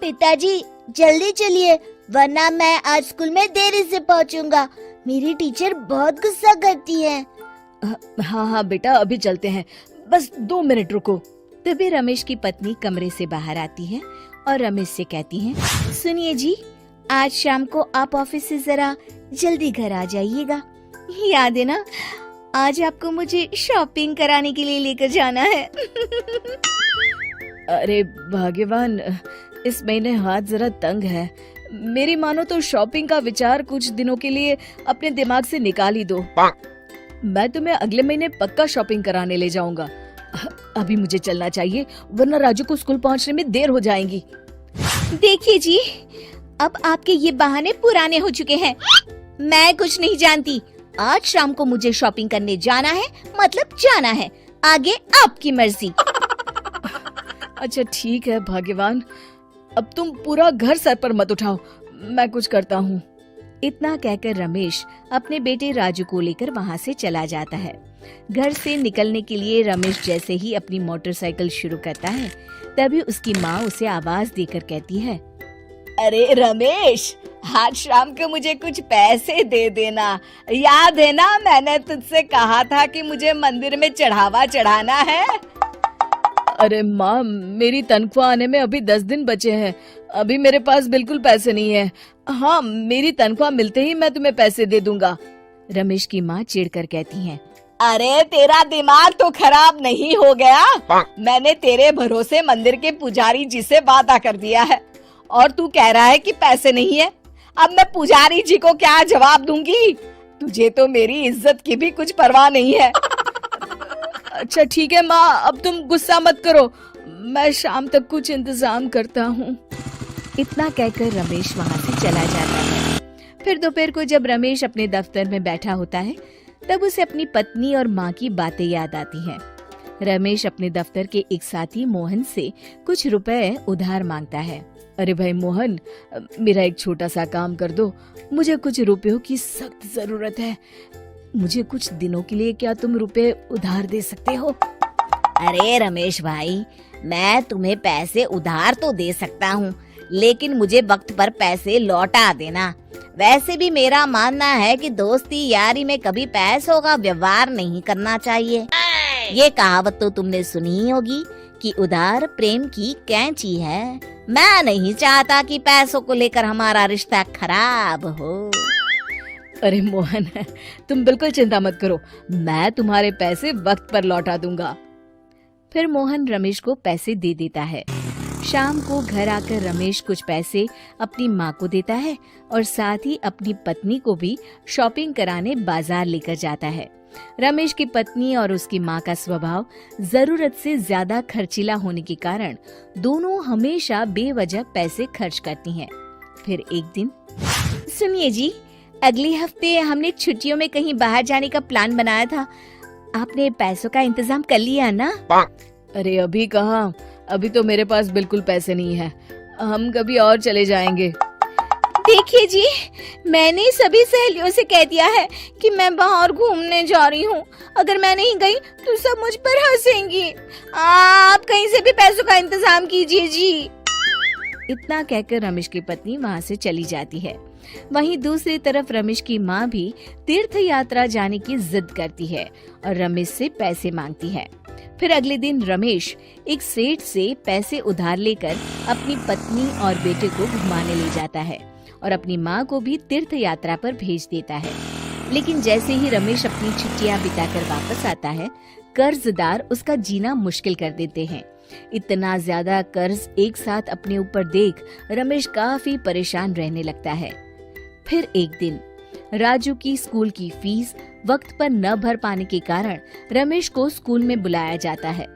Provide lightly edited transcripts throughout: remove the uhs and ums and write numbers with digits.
पिताजी जल्दी चलिए, वरना मैं आज स्कूल में देरी से पहुंचूंगा। मेरी टीचर बहुत गुस्सा करती है। हाँ हाँ बेटा, अभी चलते हैं, बस 2 मिनट रुको। तभी रमेश की पत्नी कमरे से बाहर आती है और रमेश से कहती है, सुनिए जी, आज शाम को आप ऑफिस से जरा जल्दी घर आ जाइएगा। याद है ना, आज आपको मुझे शॉपिंग कराने के लिए लेकर जाना है। अरे भाग्यवान, इस महीने हाथ जरा तंग है। मेरी मानो तो शॉपिंग का विचार कुछ दिनों के लिए अपने दिमाग से निकाल ही दो। मैं तुम्हें अगले महीने पक्का शॉपिंग कराने ले जाऊंगा। अभी मुझे चलना चाहिए, वरना राजू को स्कूल पहुंचने में देर हो जाएगी। देखिए जी, अब आपके ये बहाने पुराने हो चुके हैं। मैं कुछ नहीं जानती। आज शाम को मुझे शॉपिंग करने जाना है, मतलब जाना है। आगे आपकी मर्जी। अच्छा ठीक है भाग्यवान, अब तुम पूरा घर सर पर मत उठाओ, मैं कुछ करता हूँ। इतना कहकर रमेश अपने बेटे राजू को लेकर वहाँ से चला जाता है। घर से निकलने के लिए रमेश जैसे ही अपनी मोटरसाइकिल शुरू करता है, तभी उसकी माँ उसे आवाज देकर कहती है, अरे रमेश, आज शाम को मुझे कुछ पैसे दे देना। याद है ना, मैंने तुझसे कहा था कि मुझे मंदिर में चढ़ावा चढ़ाना है। अरे माँ, मेरी तनख्वाह आने में अभी 10 दिन बचे हैं। अभी मेरे पास बिल्कुल पैसे नहीं है। हाँ, मेरी तनख्वाह मिलते ही मैं तुम्हें पैसे दे दूंगा। रमेश की माँ चिढ़कर कहती हैं, अरे तेरा दिमाग तो खराब नहीं हो गया? मैंने तेरे भरोसे मंदिर के पुजारी जी से वादा कर दिया है और तू कह रहा है कि पैसे नहीं है। अब मैं पुजारी जी को क्या जवाब दूंगी? तुझे तो मेरी इज्जत की भी कुछ परवाह नहीं है। अच्छा ठीक है माँ, अब तुम गुस्सा मत करो, मैं शाम तक कुछ इंतजाम करता हूँ। इतना कहकर रमेश वहाँ से चला जाता है। फिर दोपहर को जब रमेश अपने दफ्तर में बैठा होता है, तब उसे अपनी पत्नी और माँ की बातें याद आती हैं। रमेश अपने दफ्तर के एक साथी मोहन से कुछ रुपए उधार मांगता है। अरे भाई मोहन, मेरा एक छोटा सा काम कर दो, मुझे कुछ रुपयों की सख्त जरूरत है। मुझे कुछ दिनों के लिए क्या तुम रुपए उधार दे सकते हो? अरे रमेश भाई, मैं तुम्हें पैसे उधार तो दे सकता हूँ, लेकिन मुझे वक्त पर पैसे लौटा देना। वैसे भी मेरा मानना है कि दोस्ती यारी में कभी पैसों का व्यवहार नहीं करना चाहिए। ये कहावत तो तुमने सुनी ही होगी कि उधार प्रेम की कैंची है। मैं नहीं चाहता कि पैसों को लेकर हमारा रिश्ता खराब हो। अरे मोहन, तुम बिल्कुल चिंता मत करो, मैं तुम्हारे पैसे वक्त पर लौटा दूंगा। फिर मोहन रमेश को पैसे दे देता है। शाम को घर आकर रमेश कुछ पैसे अपनी माँ को देता है और साथ ही अपनी पत्नी को भी शॉपिंग कराने बाजार लेकर जाता है। रमेश की पत्नी और उसकी माँ का स्वभाव जरूरत से ज्यादा खर्चीला होने के कारण दोनों हमेशा बेवजह पैसे खर्च करती हैं। फिर एक दिन, सुनिए जी, अगले हफ्ते हमने छुट्टियों में कहीं बाहर जाने का प्लान बनाया था। आपने पैसों का इंतजाम कर लिया ना? अरे अभी कहाँ, अभी तो मेरे पास बिल्कुल पैसे नहीं है। हम कभी और चले जाएंगे। देखिए जी, मैंने सभी सहेलियों से कह दिया है कि मैं बाहर घूमने जा रही हूँ। अगर मैं नहीं गई तो सब मुझ पर हंसेंगी। आप कहीं से भी पैसों का इंतजाम कीजिए जी। इतना कहकर रमेश की पत्नी वहाँ से चली जाती है। वहीं दूसरी तरफ रमेश की माँ भी तीर्थ यात्रा जाने की जिद करती है और रमेश से पैसे मांगती है। फिर अगले दिन रमेश एक सेठ से पैसे उधार लेकर अपनी पत्नी और बेटे को घुमाने ले जाता है और अपनी माँ को भी तीर्थ यात्रा पर भेज देता है। लेकिन जैसे ही रमेश अपनी छुट्टियाँ बिताकर वापस आता है, कर्जदार उसका जीना मुश्किल कर देते हैं। इतना ज्यादा कर्ज एक साथ अपने ऊपर देख रमेश काफी परेशान रहने लगता है। फिर एक दिन राजू की स्कूल की फीस वक्त पर न भर पाने के कारण रमेश को स्कूल में बुलाया जाता है।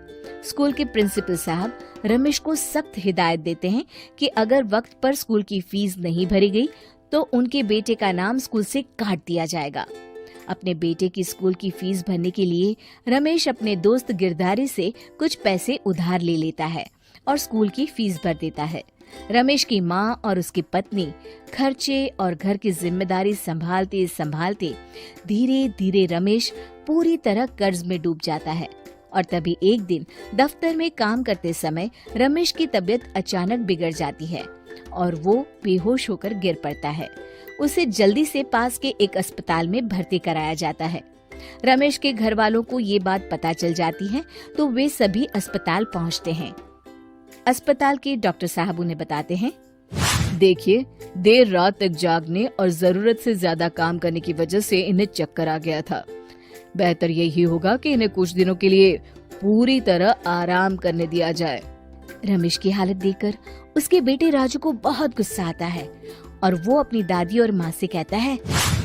स्कूल के प्रिंसिपल साहब रमेश को सख्त हिदायत देते हैं कि अगर वक्त पर स्कूल की फीस नहीं भरी गई तो उनके बेटे का नाम स्कूल से काट दिया जाएगा। अपने बेटे की स्कूल की फीस भरने के लिए रमेश अपने दोस्त गिरधारी से कुछ पैसे उधार ले लेता है और स्कूल की फीस भर देता है। रमेश की माँ और उसकी पत्नी खर्चे और घर की जिम्मेदारी संभालते संभालते धीरे धीरे रमेश पूरी तरह कर्ज में डूब जाता है और तभी एक दिन दफ्तर में काम करते समय रमेश की तबीयत अचानक बिगड़ जाती है और वो बेहोश होकर गिर पड़ता है। उसे जल्दी से पास के एक अस्पताल में भर्ती कराया जाता है। रमेश के घर वालों को ये बात पता चल जाती है तो वे सभी अस्पताल पहुंचते हैं। अस्पताल के डॉक्टर साहब उन्हें बताते हैं, देखिए, देर रात तक जागने और जरूरत से ज्यादा काम करने की वजह से इन्हें चक्कर आ गया था। बेहतर यही होगा कि इन्हें कुछ दिनों के लिए पूरी तरह आराम करने दिया जाए। रमेश की हालत देखकर उसके बेटे राजू को बहुत गुस्सा आता है और वो अपनी दादी और माँ से कहता है,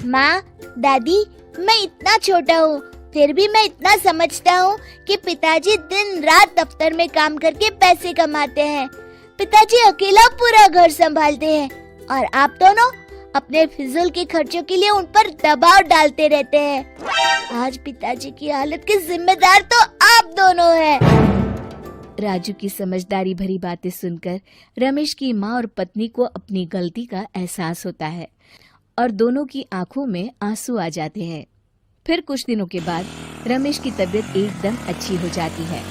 माँ, दादी, मैं इतना छोटा हूँ, फिर भी मैं इतना समझता हूँ कि पिताजी दिन रात दफ्तर में काम करके पैसे कमाते हैं। पिताजी अकेला पूरा घर संभालते हैं और आप दोनों अपने फिजूल के खर्चों के लिए उन पर दबाव डालते रहते हैं। आज पिताजी की हालत के जिम्मेदार तो आप दोनों हैं। राजू की समझदारी भरी बातें सुनकर रमेश की माँ और पत्नी को अपनी गलती का एहसास होता है और दोनों की आंखों में आंसू आ जाते हैं। फिर कुछ दिनों के बाद रमेश की तबीयत एकदम अच्छी हो जाती है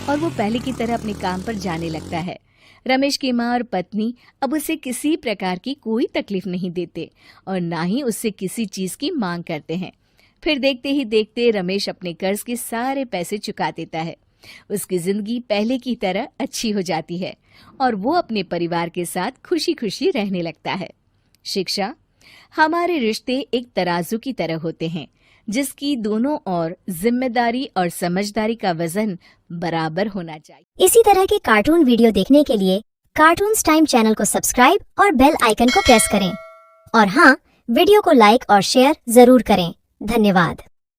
और वो पहले की तरह अपने काम पर जाने लगता है। रमेश की माँ और पत्नी अब उसे किसी प्रकार की कोई तकलीफ नहीं देते और ना ही उससे किसी चीज की मांग करते हैं। फिर देखते ही देखते रमेश अपने कर्ज के सारे पैसे चुका देता है। उसकी जिंदगी पहले की तरह अच्छी हो जाती है और वो अपने परिवार के साथ खुशी खुशी रहने लगता है। शिक्षा, हमारे रिश्ते एक तराजू की तरह होते हैं जिसकी दोनों ओर जिम्मेदारी और समझदारी का वजन बराबर होना चाहिए। इसी तरह के कार्टून वीडियो देखने के लिए कार्टून्स टाइम चैनल को सब्सक्राइब और बेल आइकन को प्रेस करें। और हाँ, वीडियो को लाइक और शेयर जरूर करें। धन्यवाद।